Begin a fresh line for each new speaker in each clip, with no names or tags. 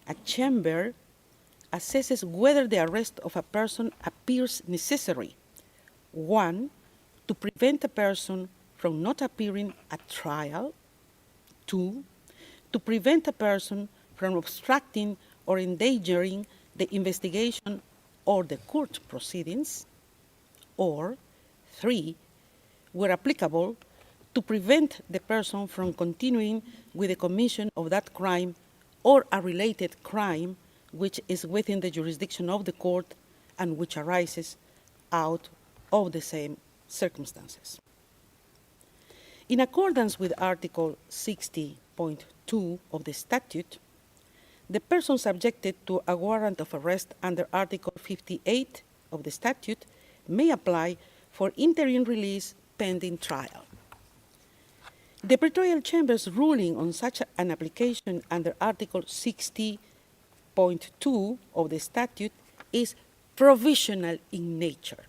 a chamber assesses whether the arrest of a person appears necessary. 1, to prevent a person from not appearing at trial. 2, to prevent a person from obstructing or endangering the investigation or the court proceedings. Or 3, where applicable, to prevent the person from continuing with the commission of that crime or a related crime which is within the jurisdiction of the court and which arises out of the same circumstances. In accordance with Article 60.2 of the statute, the person subjected to a warrant of arrest under Article 58 of the statute may apply for interim release pending trial. The Pretorial Chamber's ruling on such an application under Article 60.2 of the statute is provisional in nature,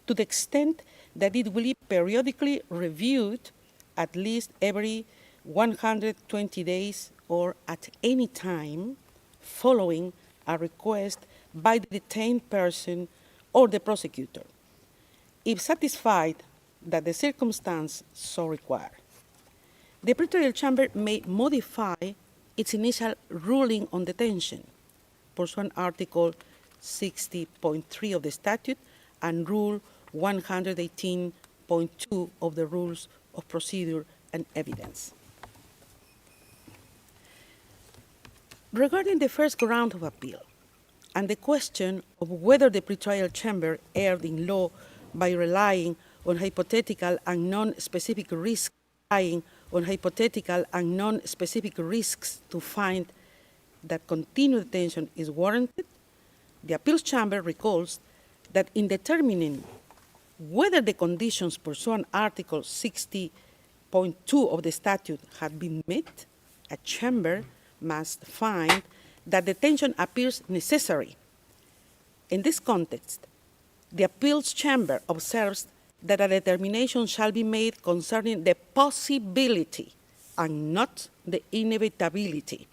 to the extent that it will be periodically reviewed at least every 120 days or at any time following a request by the detained person or the prosecutor, if satisfied that the circumstance so require. The Pretorial Chamber may modify its initial ruling on detention, pursuant Article 60.3 of the statute and Rule 118.2 of the Rules of Procedure and Evidence. Regarding the first ground of appeal and the question of whether the Pretorial Chamber erred in law by relying on hypothetical and non-specific risks, to find that continued detention is warranted, the Appeals Chamber recalls that in determining whether the conditions pursuant Article 60.2 of the statute have been met, a chamber must find that detention appears necessary. In this context, the Appeals Chamber observes that a determination shall be made concerning the possibility and not the inevitability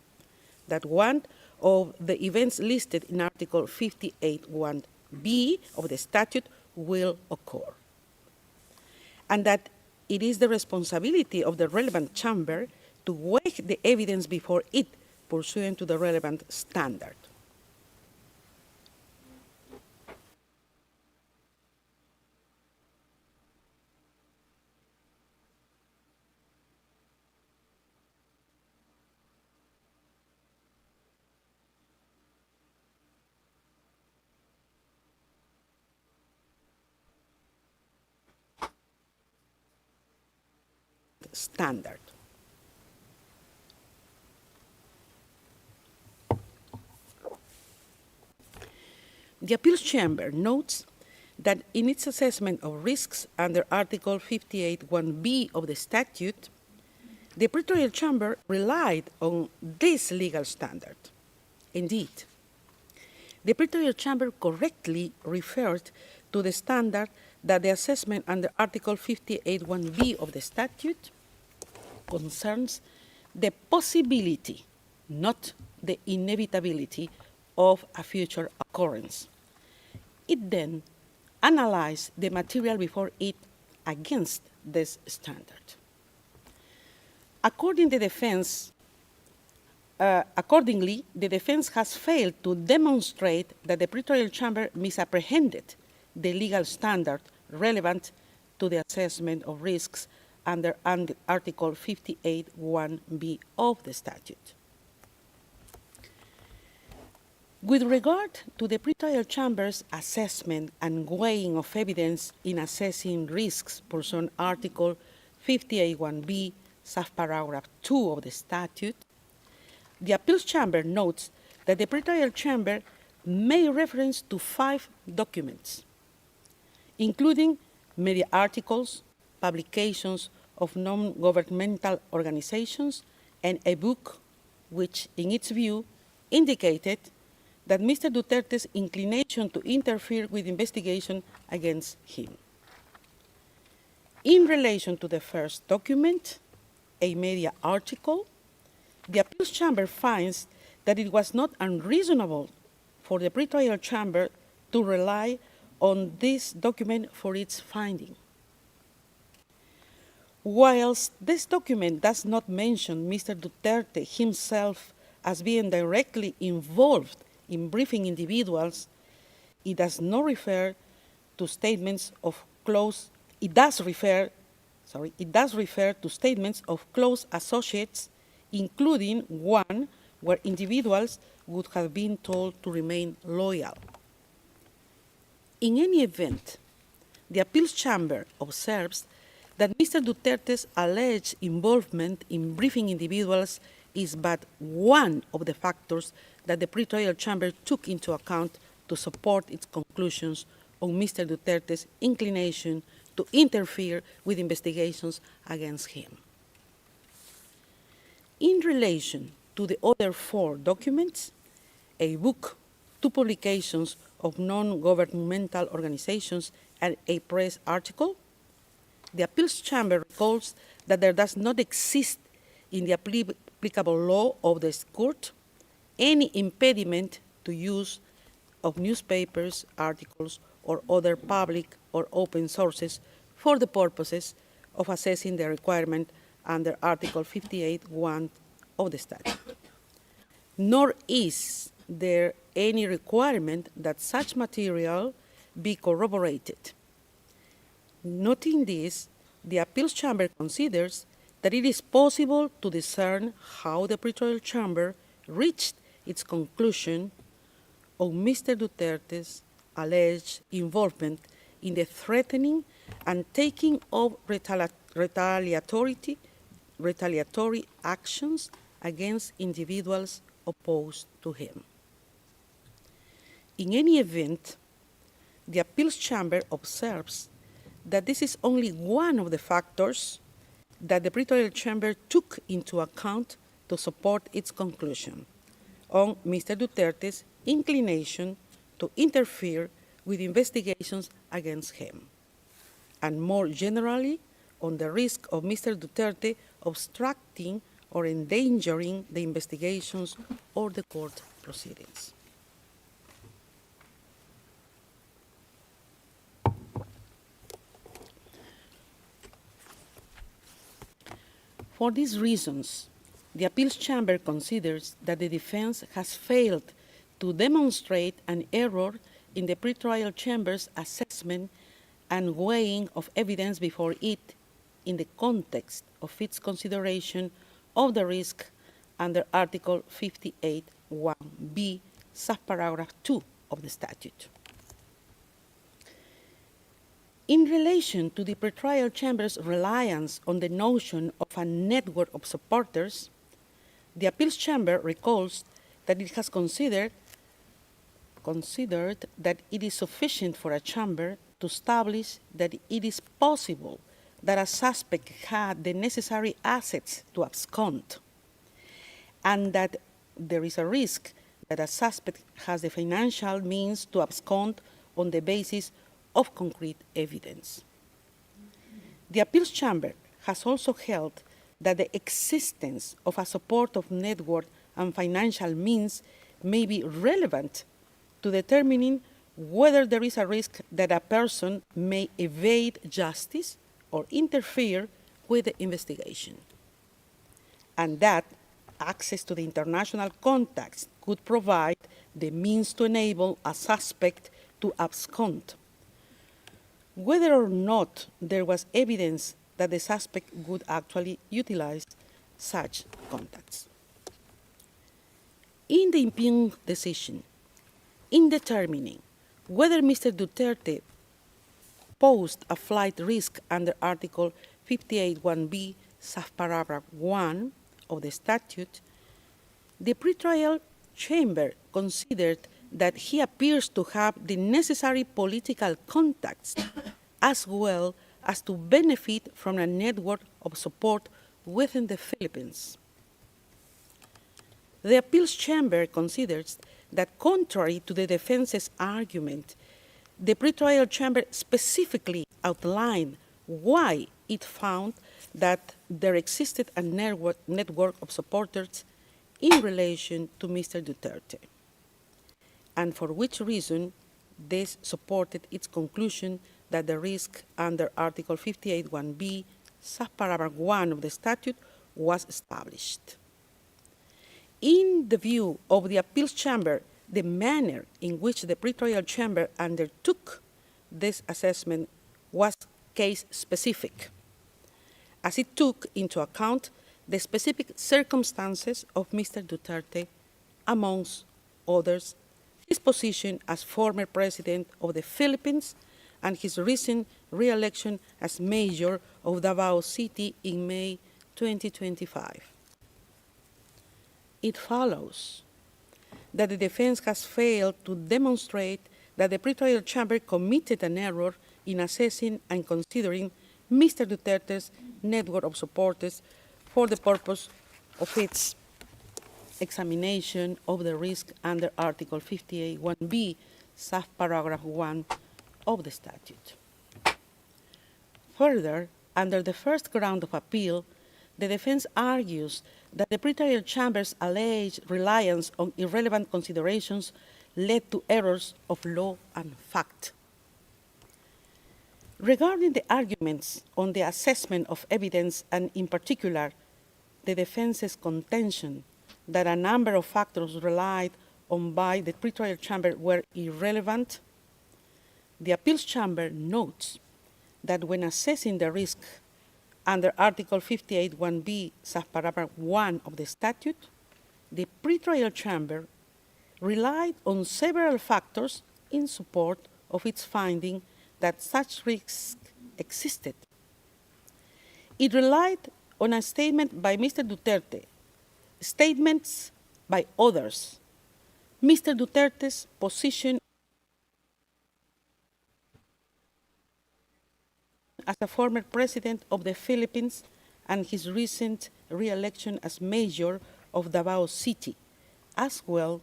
that one of the events listed in Article 58(1)(b) of the statute will occur, and that it is the responsibility of the relevant chamber to weigh the evidence before it pursuant to the relevant standard. Standard. The Appeals Chamber notes that in its assessment of risks under Article 58(1)(b) of the statute, the Pretorial Chamber relied on this legal standard. Indeed, the Pretorial Chamber correctly referred to the standard that the assessment under Article 58(1)(b) of the statute concerns the possibility, not the inevitability, of a future occurrence. It then analyzed the material before it against this standard. Accordingly, the defense has failed to demonstrate that the Pretorial Chamber misapprehended the legal standard relevant to the assessment of risks under Article 58(1)(b) of the statute. With regard to the Pretorial Chamber's assessment and weighing of evidence in assessing risks pursuant Article 58(1)(b), subparagraph 2 of the statute, the Appeals Chamber notes that the Pretorial Chamber made reference to 5 documents, including media articles, publications of non-governmental organizations, and a book which, in its view, indicated that Mr. Duterte's inclination to interfere with investigation against him. In relation to the first document, a media article, the Appeals Chamber finds that it was not unreasonable for the pretrial chamber to rely on this document for its finding. Whilst this document does not mention Mr. Duterte himself as being directly involved in briefing individuals, it does not refer to statements of close, it does refer to statements of close associates, including one where individuals would have been told to remain loyal. In any event, the appeals chamber observes that Mr. Duterte's alleged involvement in briefing individuals is but one of the factors that the pretrial chamber took into account to support its conclusions on Mr. Duterte's inclination to interfere with investigations against him. In relation to the other 4 documents, a book, 2 publications of non-governmental organizations, and a press article, the appeals chamber recalls that there does not exist in the applicable law of the court any impediment to use of newspapers, articles, or other public or open sources for the purposes of assessing the requirement under Article 58(1) of the statute. Nor is there any requirement that such material be corroborated. Noting this, the appeals chamber considers that it is possible to discern how the pretrial chamber reached its conclusion on Mr. Duterte's alleged involvement in the threatening and taking of retaliatory actions against individuals opposed to him. In any event, the appeals chamber observes that this is only one of the factors that the pretrial chamber took into account to support its conclusion on Mr. Duterte's inclination to interfere with investigations against him, and more generally on the risk of Mr. Duterte obstructing or endangering the investigations or the court proceedings. For these reasons, the appeals chamber considers that the defense has failed to demonstrate an error in the pretrial chamber's assessment and weighing of evidence before it in the context of its consideration of the risk under Article 58(1)(b), subparagraph 2 of the statute. In relation to the pretrial chamber's reliance on the notion of a network of supporters, the appeals chamber recalls that it has considered that it is sufficient for a chamber to establish that it is possible that a suspect had the necessary assets to abscond, and that there is a risk that a suspect has the financial means to abscond on the basis of concrete evidence. The appeals chamber has also held that the existence of a supportive network and financial means may be relevant to determining whether there is a risk that a person may evade justice or interfere with the investigation, and that access to the international contacts could provide the means to enable a suspect to abscond, whether or not there was evidence that the suspect would actually utilize such contacts. In the impugned decision, in determining whether Mr. Duterte posed a flight risk under Article 58(1)(b), subparagraph 1 of the statute, the pretrial chamber considered that he appears to have the necessary political contacts as well as to benefit from a network of support within the Philippines. The appeals chamber considers that contrary to the defense's argument, the pretrial chamber specifically outlined why it found that there existed a network of supporters in relation to Mr. Duterte, and for which reason this supported its conclusion that the risk under Article 58(1)b, subparagraph 1 of the statute was established. In the view of the appeals chamber, the manner in which the pretrial chamber undertook this assessment was case-specific, as it took into account the specific circumstances of Mr. Duterte, amongst others, his position as former president of the Philippines and his recent re-election as mayor of Davao City in May 2025. It follows that the defense has failed to demonstrate that the pretrial chamber committed an error in assessing and considering Mr. Duterte's network of supporters for the purpose of its examination of the risk under Article 58(1)b, subparagraph 1 of the statute. Further, under the first ground of appeal, the defense argues that the pretrial chamber's alleged reliance on irrelevant considerations led to errors of law and fact. Regarding the arguments on the assessment of evidence, and in particular, the defense's contention that a number of factors relied on by the pretrial chamber were irrelevant, the appeals chamber notes that when assessing the risk under Article 58(1)b, subparagraph 1 of the statute, the pretrial chamber relied on several factors in support of its finding that such risk existed. It relied on a statement by Mr. Duterte, statements by others, Mr. Duterte's position as a former president of the Philippines and his recent re-election as mayor of Davao City, as well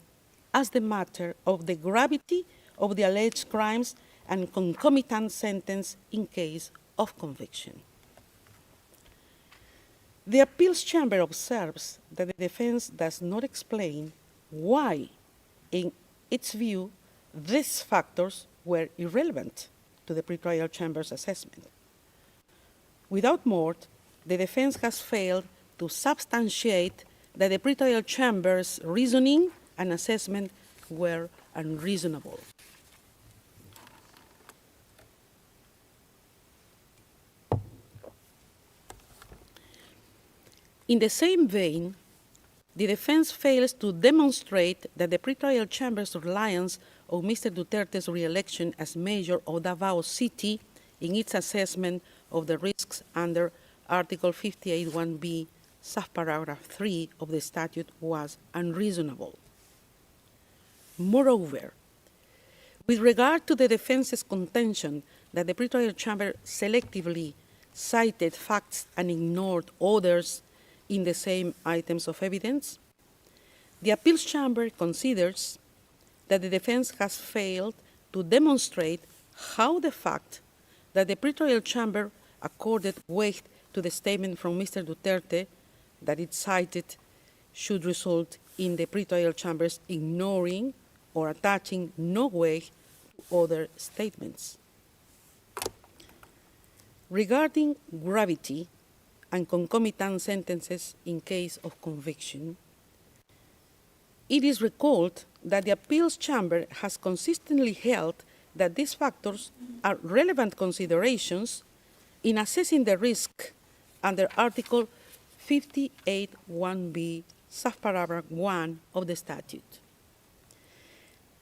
as the matter of the gravity of the alleged crimes and concomitant sentence in case of conviction. The appeals chamber observes that the defense does not explain why, in its view, these factors were irrelevant to the pretrial chamber's assessment. Without more, the defense has failed to substantiate that the pretrial chamber's reasoning and assessment were unreasonable. In the same vein, the defense fails to demonstrate that the pretrial chamber's reliance on Mr. Duterte's re-election as mayor of Davao City in its assessment of the risks under Article 58(1)b, subparagraph 3 of the statute was unreasonable. Moreover, with regard to the defense's contention that the pretrial chamber selectively cited facts and ignored others in the same items of evidence, the appeals chamber considers that the defense has failed to demonstrate how the fact that the pretrial chamber accorded weight to the statement from Mr. Duterte that it cited should result in the pretrial chamber's ignoring or attaching no weight to other statements. Regarding gravity and concomitant sentences in case of conviction, it is recalled that the appeals chamber has consistently held that these factors are relevant considerations in assessing the risk under Article 58(1)b, subparagraph 1 of the statute,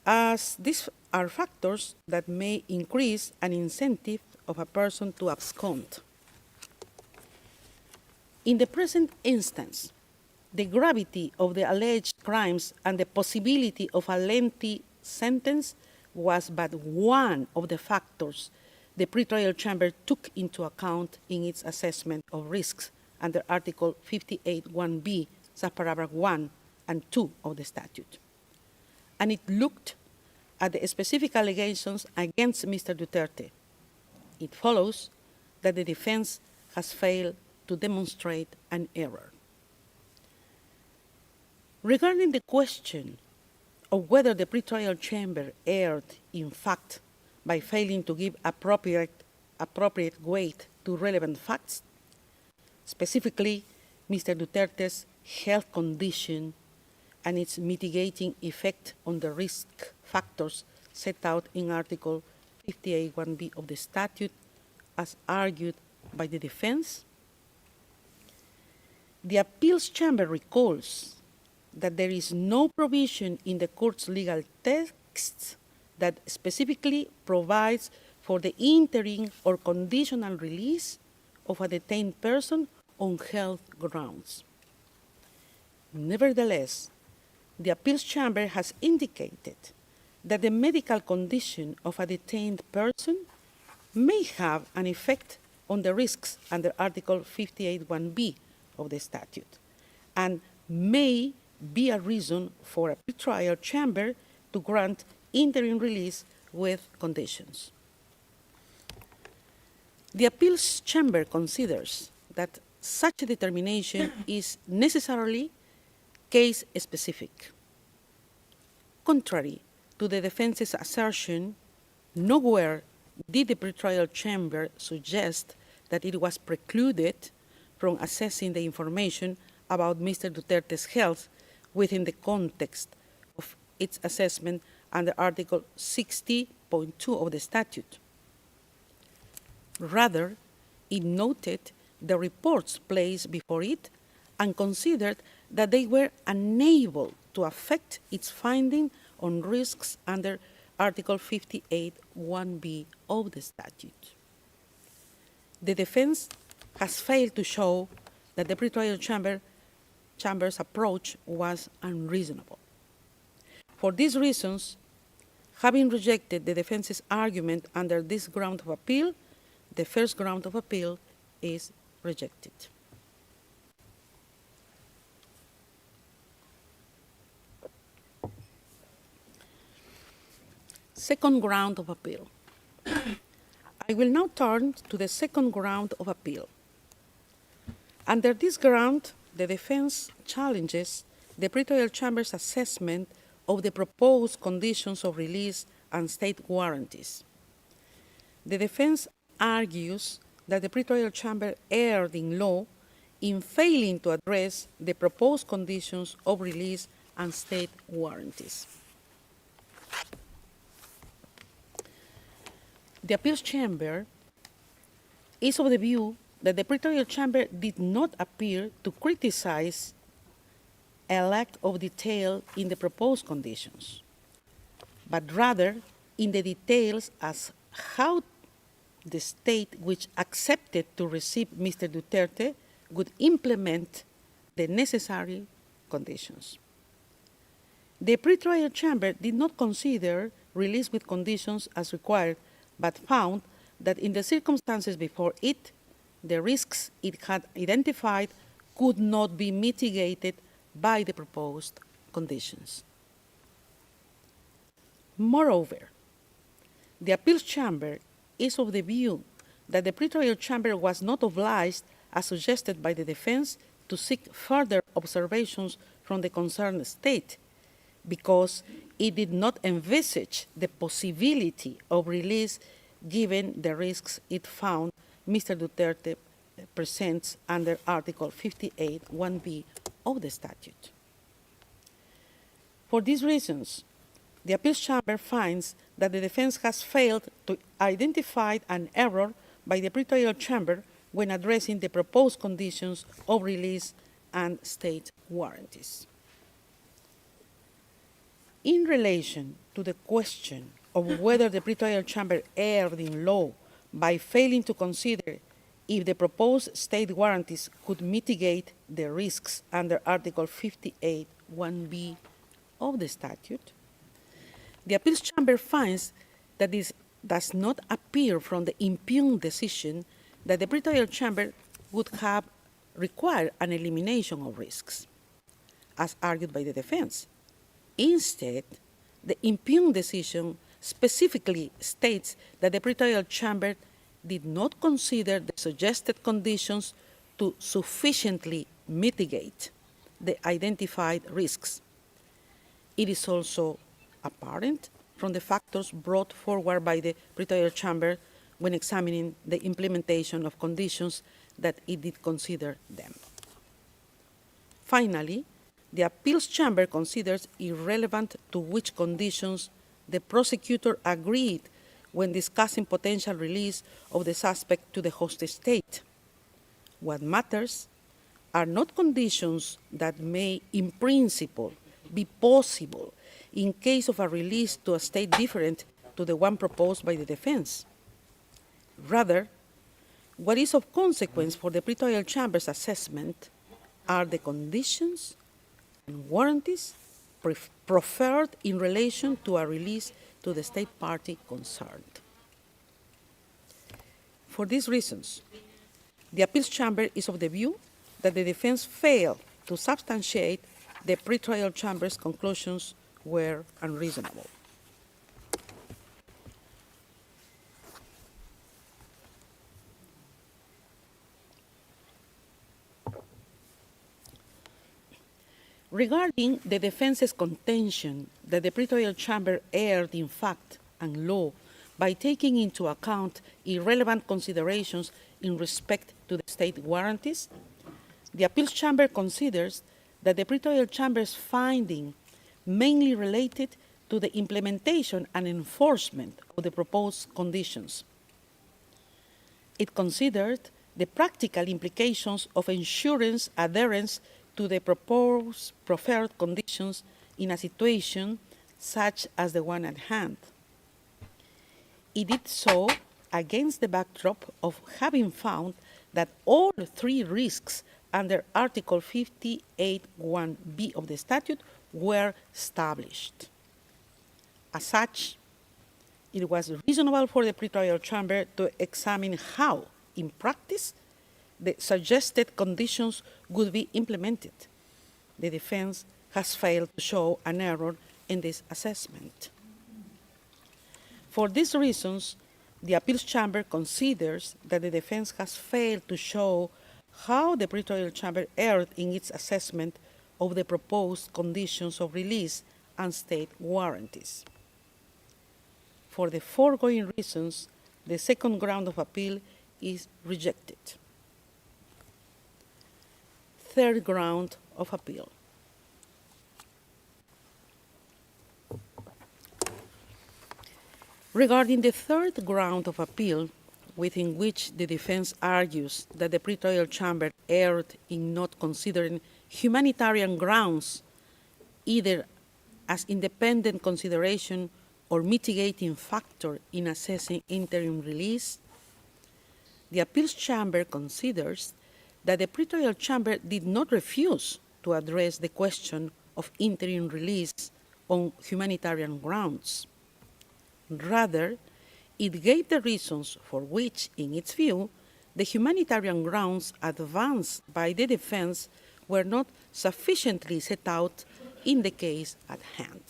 as these are factors that may increase an incentive of a person to abscond. In the present instance, the gravity of the alleged crimes and the possibility of a lengthy sentence was but one of the factors the pretrial chamber took into account in its assessment of risks under Article 58(1)b, subparagraph 1 and 2 of the statute. And it looked at the specific allegations against Mr. Duterte. It follows that the defense has failed to demonstrate an error. Regarding the question of whether the pretrial chamber erred in fact by failing to give appropriate weight to relevant facts, specifically Mr. Duterte's health condition and its mitigating effect on the risk factors set out in Article 58(1)(b) of the statute as argued by the defense, the appeals chamber recalls that there is no provision in the court's legal texts that specifically provides for the interim or conditional release of a detained person on health grounds. Nevertheless, the appeals chamber has indicated that the medical condition of a detained person may have an effect on the risks under Article 58(1)(b) of the statute and may be a reason for a pretrial chamber to grant interim release with conditions. The appeals chamber considers that such a determination is necessarily case-specific. Contrary to the defense's assertion, nowhere did the pretrial chamber suggest that it was precluded from assessing the information about Mr. Duterte's health within the context of its assessment under Article 60.2 of the statute. Rather, it noted the reports placed before it and considered that they were unable to affect its finding on risks under Article 58(1)(b) of the statute. The defense has failed to show that the pretrial chamber's approach was unreasonable. For these reasons, having rejected the defense's argument under this ground of appeal, the first ground of appeal is rejected. Second ground of appeal. I will now turn to the second ground of appeal. Under this ground, the defense challenges the pretrial chamber's assessment of the proposed conditions of release and state warranties. The defense argues that the pretrial chamber erred in law in failing to address the proposed conditions of release and state warranties. The appeals chamber is of the view that the pretrial chamber did not appear to criticize a lack of detail in the proposed conditions, but rather in the details as how the state which accepted to receive Mr. Duterte would implement the necessary conditions. The pretrial chamber did not consider release with conditions as required, but found that in the circumstances before it, the risks it had identified could not be mitigated by the proposed conditions. Moreover, the appeals chamber is of the view that the pretrial chamber was not obliged, as suggested by the defense, to seek further observations from the concerned state, because it did not envisage the possibility of release given the risks it found Mr. Duterte presents under Article 58(1)(b) of the statute. For these reasons, the appeals chamber finds that the defense has failed to identify an error by the pretrial chamber when addressing the proposed conditions of release and state warranties. In relation to the question of whether the pretrial chamber erred in law by failing to consider if the proposed state warranties could mitigate the risks under Article 58(1)(b) of the statute, the appeals chamber finds that this does not appear from the impugned decision that the pretrial chamber would have required an elimination of risks, as argued by the defense. Instead, the impugned decision specifically states that the pretrial chamber did not consider the suggested conditions to sufficiently mitigate the identified risks. It is also apparent from the factors brought forward by the pretrial chamber when examining the implementation of conditions that it did consider them. Finally, the appeals chamber considers irrelevant to which conditions the prosecutor agreed when discussing potential release of the suspect to the host state. What matters are not conditions that may, in principle, be possible in case of a release to a state different to the one proposed by the defense. Rather, what is of consequence for the pretrial chamber's assessment are the conditions and warranties proffered in relation to a release to the state party concerned. For these reasons, the appeals chamber is of the view that the defense failed to substantiate the pretrial chamber's conclusions were unreasonable. Regarding the defense's contention that the pretrial chamber erred in fact and law by taking into account irrelevant considerations in respect to the state warranties, the appeals chamber considers that the pretrial chamber's finding mainly related to the implementation and enforcement of the proposed conditions. It considered the practical implications of ensuring adherence to the proposed proffered conditions in a situation such as the one at hand. It did so against the backdrop of having found that all three risks under Article 58(1)(b) of the statute were established. As such, it was reasonable for the pretrial chamber to examine how, in practice, the suggested conditions would be implemented. The defense has failed to show an error in this assessment. For these reasons, the appeals chamber considers that the defense has failed to show how the pretrial chamber erred in its assessment of the proposed conditions of release and state warranties. For the foregoing reasons, the second ground of appeal is rejected. Third ground of appeal. Regarding the third ground of appeal, within which the defense argues that the pretrial chamber erred in not considering humanitarian grounds either as independent consideration or mitigating factor in assessing interim release, the appeals chamber considers that the pretrial chamber did not refuse to address the question of interim release on humanitarian grounds. Rather, it gave the reasons for which, in its view, the humanitarian grounds advanced by the defense were not sufficiently set out in the case at hand.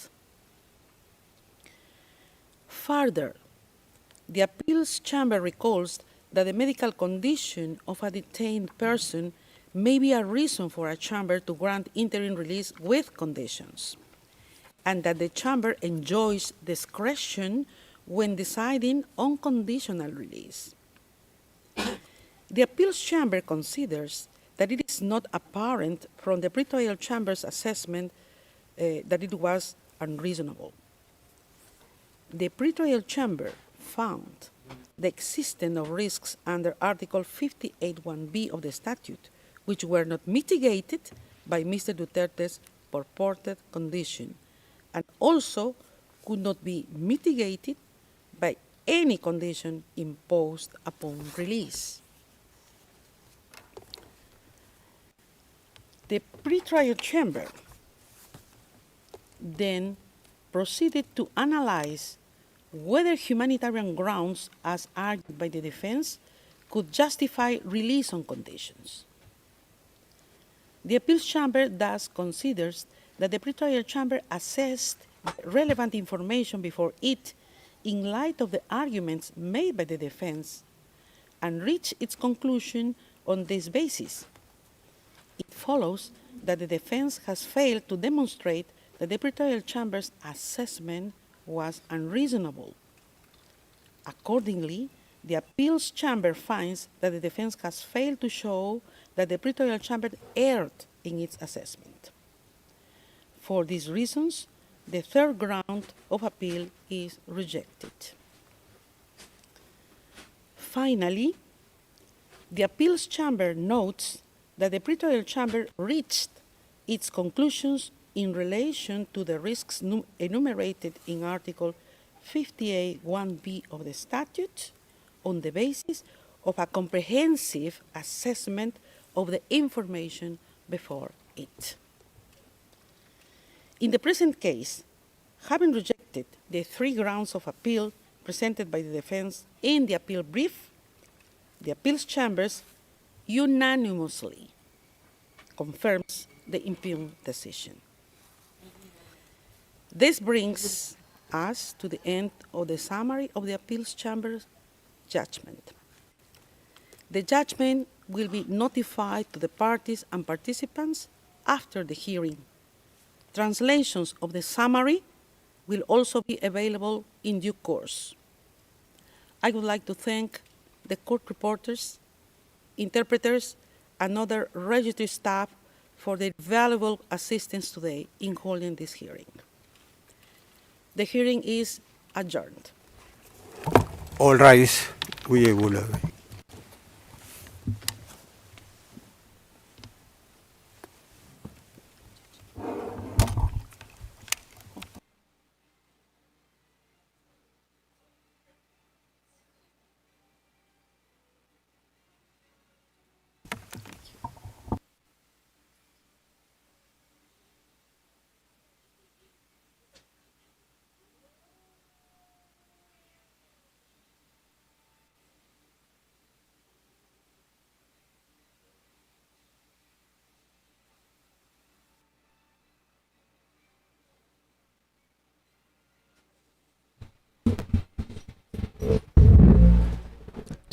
Further, the appeals chamber recalls that the medical condition of a detained person may be a reason for a chamber to grant interim release with conditions, and that the chamber enjoys discretion when deciding on conditional release. The appeals chamber considers that it is not apparent from the pretrial chamber's assessment that it was unreasonable. The pretrial chamber found the existence of risks under Article 58(1)(b) of the statute, which were not mitigated by Mr. Duterte's purported condition, and also could not be mitigated by any condition imposed upon release. The pretrial chamber then proceeded to analyze whether humanitarian grounds, as argued by the defense, could justify release on conditions. The appeals chamber thus considers that the pretrial chamber assessed relevant information before it in light of the arguments made by the defense and reached its conclusion on this basis. it follows that the defense has failed to demonstrate that the pretrial chamber's assessment was unreasonable. Accordingly, the appeals chamber finds that the defense has failed to show that the pretrial chamber erred in its assessment. For these reasons, the third ground of appeal is rejected. Finally, the appeals chamber notes that the pretrial chamber reached its conclusions in relation to the risks enumerated in Article 58(1)(b) of the statute on the basis of a comprehensive assessment of the information before it. In the present case, having rejected the three grounds of appeal presented by the defense in the appeal brief, the appeals chambers unanimously confirms the impugned decision. This brings us to the end of the summary of the appeals chamber's judgment. The judgment will be notified to the parties and participants after the hearing. Translations of the summary will also be available in due course. I would like to thank the court reporters, interpreters, and other registry staff for their valuable assistance today in holding this hearing. The hearing is adjourned.
All rise. We will.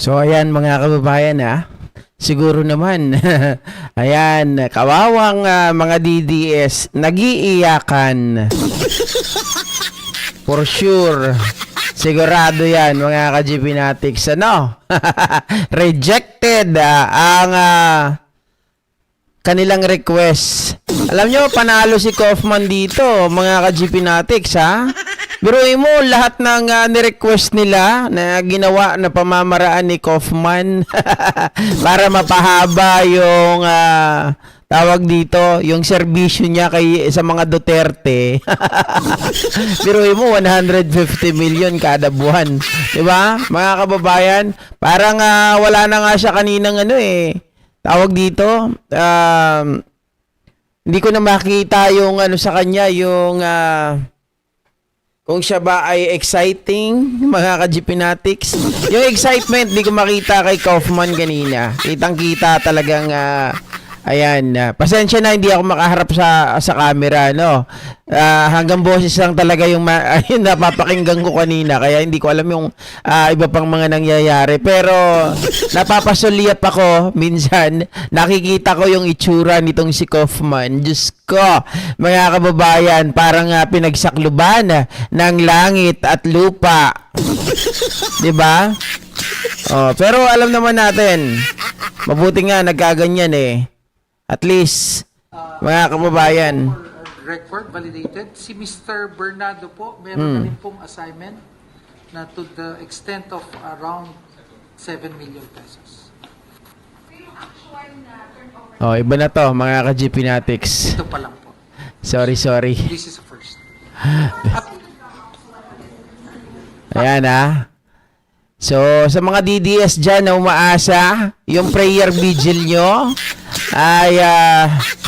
So ayan mga kababayan siguro naman ayan kawawang mga DDS nagiiyakan. For sure. Sigurado yan mga ka-GPnatics rejected ang kanilang request. Alam nyo, panalo si Kaufman dito mga ka-GPnatics Biruin mo, lahat ng ni-request nila na ginawa na pamamaraan ni Kaufman para mapahaba yung tawag dito, yung serbisyo niya sa mga Duterte. Biruin mo, 150 million kada buwan. Diba? Mga kababayan, parang wala na nga siya kaninang tawag dito, hindi ko na makita yung sa kanya, yung kung siya ba ay exciting, mga ka-GPnatics. Yung excitement, di ko makita kay Kaufman kanina. Kitang-kita talagang, ayan. Pasensya na, hindi ako makaharap sa camera, hanggang boses lang talaga yung napapakinggan ko kanina. Kaya hindi ko alam yung iba pang mga nangyayari. Pero, napapasulyap ako minsan. Nakikita ko yung itsura nitong si Kaufman. Diyos ko, mga kababayan, parang pinagsakluban ng langit at lupa. Diba? Pero alam naman natin, mabuti nga nagkaganyan At least, mga kababayan.
Record validated. Si Mr. Bernardo po, meron na rin pong assignment na to the extent of around 7 million pesos.
Iba na to, mga ka-GPnatics.
Ito pa lang po.
Sorry.
This is the first.
Ayan So, sa mga DDS dyan na umaasa, yung prayer vigil nyo ay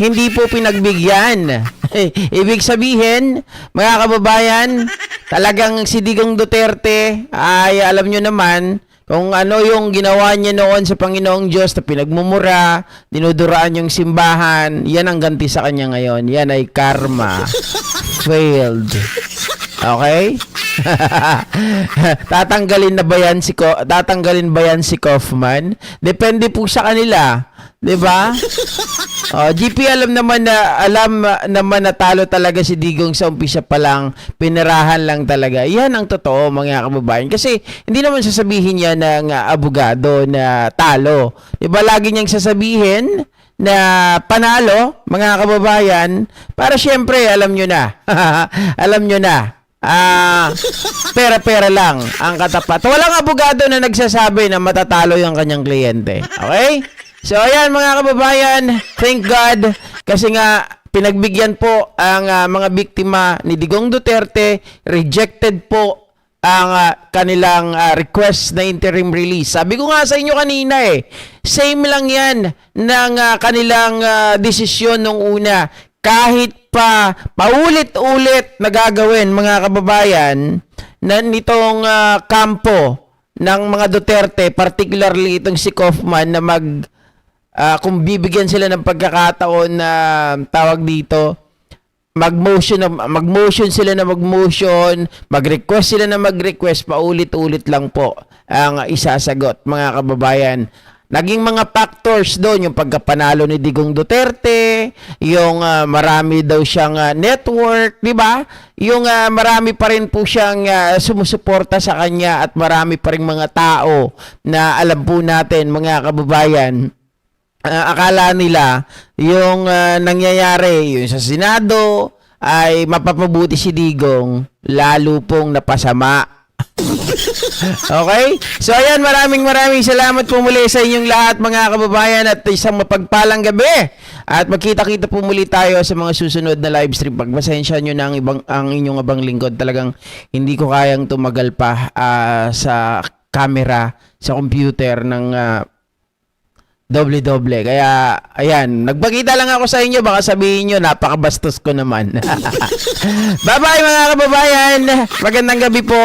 hindi po pinagbigyan. Ibig sabihin, mga kababayan, talagang si Digong Duterte ay alam nyo naman kung ano yung ginawa niya noon sa Panginoong Diyos na pinagmumura, dinuduraan yung simbahan, yan ang ganti sa kanya ngayon. Yan ay karma. Failed. Okay? Tatanggalin ba yan si Kaufman? Depende po sa kanila. 'Di ba? GP alam naman na talo talaga si Digong sa umpisa pa lang, pinirahan lang talaga. Yan ang totoo mga kababayan. Kasi hindi naman sasabihin niya ng abogado na talo. 'Di ba lagi niyang sasabihin na panalo mga kababayan para syempre alam niyo na. Alam niyo na. Pera-pera lang ang katapat. Walang abogado na nagsasabi na matatalo yung kanyang kliyente. Okay? So, ayan mga kababayan, thank God kasi nga pinagbigyan po ang mga biktima ni Digong Duterte, rejected po ang kanilang request na interim release. Sabi ko nga sa inyo kanina same lang yan ng kanilang desisyon nung una. Kahit pa paulit-ulit na gagawin mga kababayan na nitong kampo ng mga Duterte, particularly itong si Kaufman na kung bibigyan sila ng pagkakataon na tawag dito, mag-motion sila na mag-motion, mag-request sila na mag-request, paulit-ulit lang po ang isasagot mga kababayan. Naging mga factors doon, yung pagkapanalo ni Digong Duterte, yung marami daw siyang network, di ba? Yung marami pa rin po siyang sumusuporta sa kanya at marami pa rin mga tao na alam po natin mga kababayan, akala nila yung nangyayari yung sa Senado ay mapapabuti si Digong, lalo pong napasama. Okay? So ayan, maraming salamat po muli sa inyong lahat mga kababayan at isang mapagpalang gabi. At magkita-kita po muli tayo sa mga susunod na live stream. Pagpasensya nyo na ang inyong abang lingkod. Talagang hindi ko kayang tumagal pa sa camera, sa computer ng doble-doble. Kaya, ayan, nagpakita lang ako sa inyo. Baka sabihin nyo, napakabastos ko naman. Bye-bye mga kababayan. Magandang gabi po.